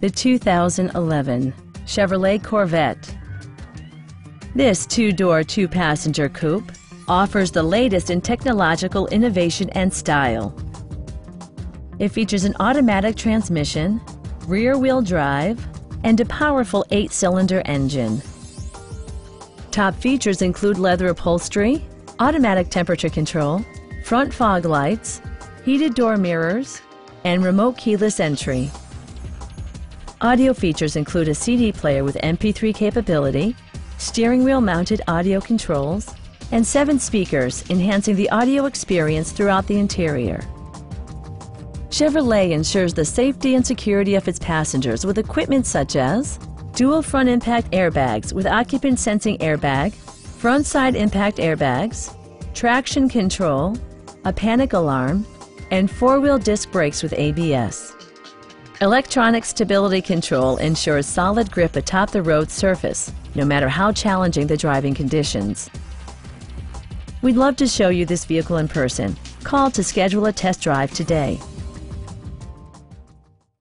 The 2011 Chevrolet Corvette. This two-door, two-passenger coupe offers the latest in technological innovation and style. It features an automatic transmission, rear-wheel drive, and a powerful 8-cylinder engine. Top features include leather upholstery, automatic temperature control, front fog lights, heated door mirrors, and remote keyless entry. Audio features include a CD player with MP3 capability, steering wheel mounted audio controls, and 7 speakers enhancing the audio experience throughout the interior. Chevrolet ensures the safety and security of its passengers with equipment such as dual front impact airbags with occupant sensing airbag, front side impact airbags, traction control, a panic alarm, and 4-wheel disc brakes with ABS. Electronic stability control ensures solid grip atop the road surface, no matter how challenging the driving conditions. We'd love to show you this vehicle in person. Call to schedule a test drive today.